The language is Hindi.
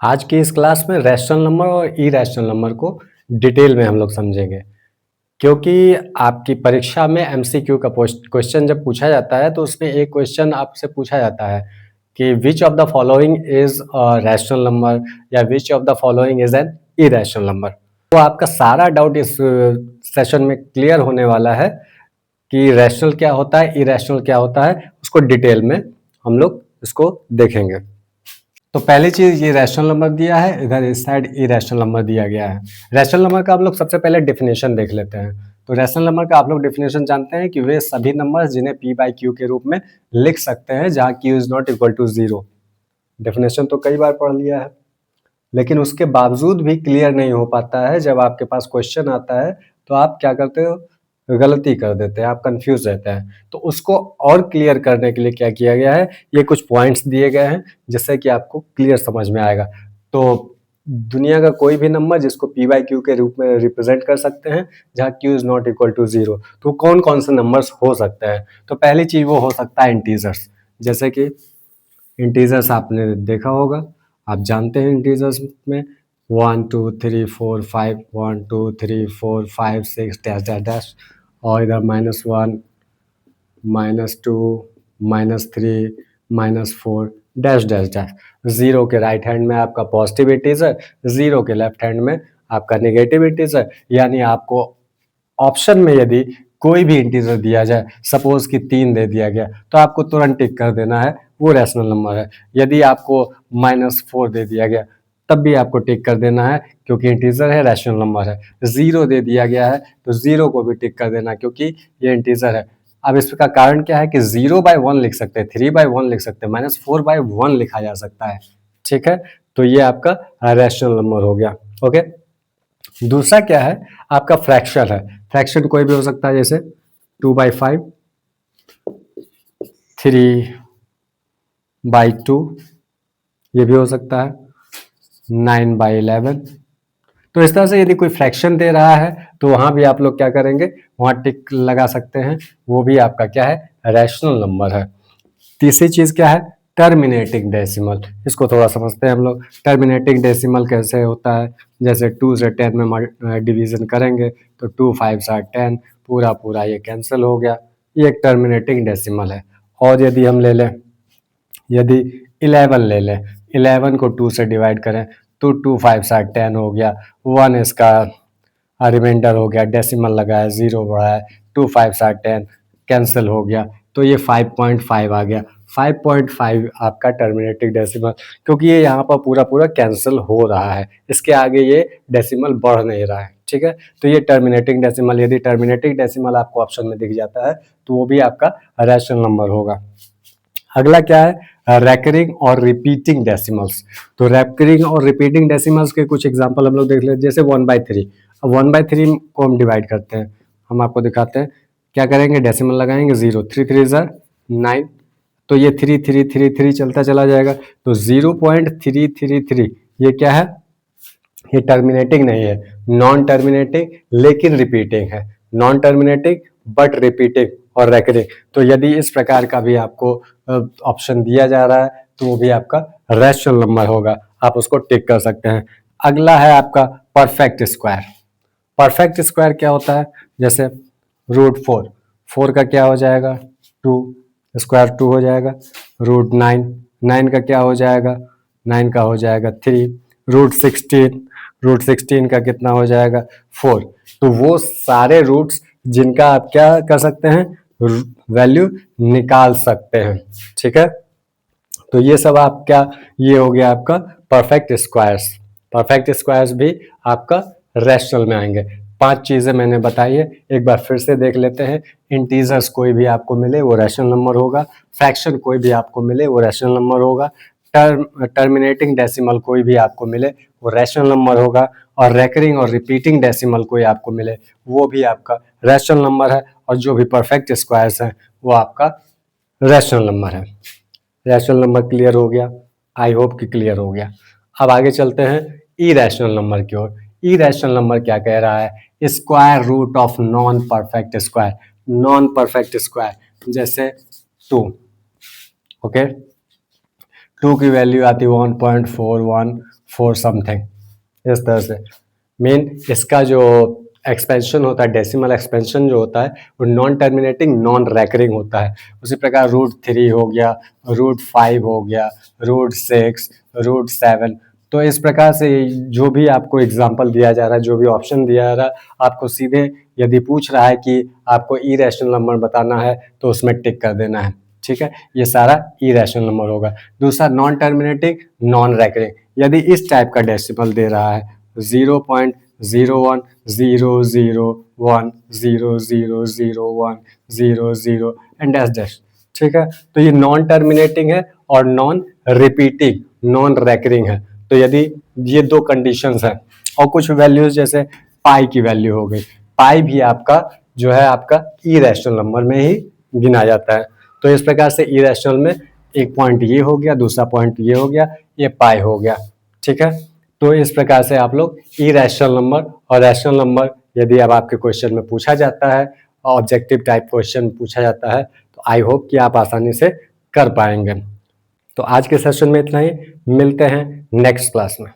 आज की इस क्लास में रैशनल नंबर और इरैशनल नंबर को डिटेल में हम लोग समझेंगे क्योंकि आपकी परीक्षा में एमसीक्यू का क्वेश्चन जब पूछा जाता है तो उसमें एक क्वेश्चन आपसे पूछा जाता है कि which of the following is a rational number या which of the following is an irrational number. तो आपका सारा डाउट इस सेशन में क्लियर होने वाला है कि रैशनल क्या होता है, इरैशनल क्या होता है, उसको डिटेल में हम लोग इसको देखेंगे। तो पहली चीज ये रैशनल नंबर दिया है, इधर इस साइड इरैशनल नंबर दिया गया है। रैशनल नंबर का आप लोग सबसे पहले डेफिनेशन देख लेते हैं। तो रैशनल नंबर का आप लोग डेफिनेशन जानते हैं कि वे सभी नंबर जिन्हें p बाई क्यू के रूप में लिख सकते हैं जहां q is not equal to 0। Definition तो कई बार पढ़ लिया है, लेकिन उसके बावजूद भी क्लियर नहीं हो पाता है। जब आपके पास क्वेश्चन आता है तो आप क्या करते हो, गलती कर देते हैं, आप कंफ्यूज रहते हैं। तो उसको और क्लियर करने के लिए क्या किया गया है, ये कुछ पॉइंट्स दिए गए हैं जिससे कि आपको क्लियर समझ में आएगा। तो दुनिया का कोई भी नंबर जिसको p बाई क्यू के रूप में रिप्रेजेंट कर सकते हैं जहाँ q is not equal to 0, तो कौन कौन से नंबर्स हो सकते हैं। तो पहली चीज वो हो सकता है इंटीजर्स। जैसे कि इंटीजर्स आपने देखा होगा, आप जानते हैं इंटीजर्स में 1 2 3 4 5 1 2 3 4 5 6 डैश डैश डैश, और इधर -1 -2 -3 -4 डैश डैश डैश। जीरो के राइट हैंड में आपका पॉजिटिव इंटीजर, जीरो के लेफ्ट हैंड में आपका नेगेटिव इंटीजर। यानी आपको ऑप्शन में यदि कोई भी इंटीजर दिया जाए, सपोज कि 3 दे दिया गया, तो आपको तुरंत टिक कर देना है वो रैशनल नंबर है। यदि आपको -4 दे दिया गया तब भी आपको टिक कर देना है क्योंकि इंटीजर है, रैशनल नंबर है। 0 दे दिया गया है तो 0 को भी टिक कर देना क्योंकि ये इंटीजर है। अब इसका कारण क्या है कि 0/1 लिख सकते हैं, 3/1 लिख सकते हैं, -4/1 लिखा जा सकता है। ठीक है, तो ये आपका रैशनल नंबर हो गया। ओके, दूसरा क्या है, आपका फ्रैक्शन है। फ्रैक्शन कोई भी हो सकता है, जैसे 2/5, 3/2, ये भी हो सकता है, 9/11। तो इस तरह से यदि कोई फ्रैक्शन दे रहा है तो वहां भी आप लोग क्या करेंगे, वहां टिक लगा सकते हैं, वो भी आपका क्या है, रैशनल नंबर है। तीसरी चीज क्या है, टर्मिनेटिंग डेसिमल। इसको थोड़ा समझते हैं हम लोग। टर्मिनेटिंग डेसिमल कैसे होता है, जैसे 2 से 10 में डिवीजन करेंगे तो 2 5 are 10, पूरा पूरा ये कैंसिल हो गया, ये एक टर्मिनेटिंग डेसिमल है। और यदि हम ले लें, यदि 11 ले लें, 11 को 2 से डिवाइड करें तो 2 5 are 10 हो गया, 1 इसका रिमाइंडर हो गया, डेसिमल लगाया, 0 बढ़ाया, 2 5 are 10 कैंसिल हो गया, तो ये 5.5 आ गया। 5.5 आपका टर्मिनेटिंग डेसिमल, क्योंकि ये यहाँ पर पूरा पूरा कैंसिल हो रहा है, इसके आगे ये डेसिमल बढ़ नहीं रहा है। ठीक है, तो ये टर्मिनेटिंग डेसिमल, यदि टर्मिनेटिंग डेसिमल आपको ऑप्शन में दिख जाता है तो वो भी आपका रैशनल नंबर होगा। अगला क्या है, रैकरिंग और रिपीटिंग डेसिमल्स। तो रैकरिंग और रिपीटिंग डेसिमल्स के कुछ एग्जांपल हम लोग देख लेते, जैसे 1/3। अब 1/3 को हम डिवाइड करते हैं, हम आपको दिखाते हैं। क्या करेंगे, डेसिमल लगाएंगे, 0, 3 3 ज़ा 9, तो ये 3 3 3 3 चलता चला जाएगा, तो 0.333 ये क्या है, ये टर्मिनेटिंग नहीं है, नॉन टर्मिनेटिंग लेकिन रिपीटिंग है। नॉन टर्मिनेटिंग बट रिपीटिंग और रैकरिंग। तो यदि इस प्रकार का भी आपको ऑप्शन दिया जा रहा है तो वो भी आपका रैशनल नंबर होगा, आप उसको टिक कर सकते हैं। अगला है आपका परफेक्ट स्क्वायर। परफेक्ट स्क्वायर क्या होता है, जैसे √4, 4 का क्या हो जाएगा, 2, स्क्वायर 2 हो जाएगा। √9, 9 का क्या हो जाएगा, 9 का हो जाएगा 3। √16, √16 का कितना हो जाएगा, 4। तो वो सारे रूट्स जिनका आप क्या कर सकते हैं, वैल्यू निकाल सकते हैं। ठीक है, तो ये सब आप क्या, ये हो गया आपका परफेक्ट स्क्वायर्स। परफेक्ट स्क्वायर्स भी आपका रैशनल में आएंगे। 5 चीजें मैंने बताई है, एक बार फिर से देख लेते हैं। इंटीजर्स कोई भी आपको मिले वो रैशनल नंबर होगा, फ्रैक्शन कोई भी आपको मिले वो रैशनल नंबर होगा, टर्मिनेटिंग डेसिमल कोई भी आपको मिले वो रैशनल नंबर होगा, और रैकरिंग और रिपीटिंग डेसिमल कोई आपको मिले वो भी आपका रैशनल नंबर है, और जो भी परफेक्ट स्क्वायर्स हैं वो आपका रैशनल नंबर है। रैशनल नंबर क्लियर हो गया, आई होप कि क्लियर हो गया। अब आगे चलते हैं इरैशनल नंबर की ओर। इरैशनल नंबर क्या कह रहा है, square root of non perfect square. Non perfect square जैसे 2, ओके, 2 की वैल्यू आती है 1.41, फॉर समथिंग, इस तरह से। मेन इसका जो एक्सपेंशन होता है, डेसिमल एक्सपेंशन जो होता है, वो नॉन टर्मिनेटिंग नॉन रैकरिंग होता है। उसी प्रकार √3 हो गया, √5 हो गया, √6, √7। तो इस प्रकार से जो भी आपको एग्जाम्पल दिया जा रहा है, जो भी ऑप्शन दिया जा रहा है, आपको सीधे यदि पूछ रहा है कि आपको इरेशनल नंबर बताना है तो उसमें टिक कर देना है, ठीक है। ये सारा इरेशनल नंबर होगा। दूसरा नॉन टर्मिनेटिंग नॉन रैकरिंग, यदि इस टाइप का डेसिमल दे रहा है 0.0101000100 एंड डैश डैश, ठीक है। तो ये नॉन टर्मिनेटिंग है और नॉन रिपीटिंग नॉन रैकरिंग है। तो यदि ये दो कंडीशंस हैं और कुछ वैल्यूज जैसे पाई की वैल्यू हो गई, पाई भी आपका जो है आपका इरेशनल नंबर में ही गिना जाता है। तो इस प्रकार से इरेशनल में एक पॉइंट ये हो गया, दूसरा पॉइंट ये हो गया, ये पाई हो गया, ठीक है। तो इस प्रकार से आप लोग इरेशनल नंबर और रैशनल नंबर यदि अब आपके क्वेश्चन में पूछा जाता है, ऑब्जेक्टिव टाइप क्वेश्चन पूछा जाता है, तो आई होप कि आप आसानी से कर पाएंगे। तो आज के सेशन में इतना ही, मिलते हैं नेक्स्ट क्लास में।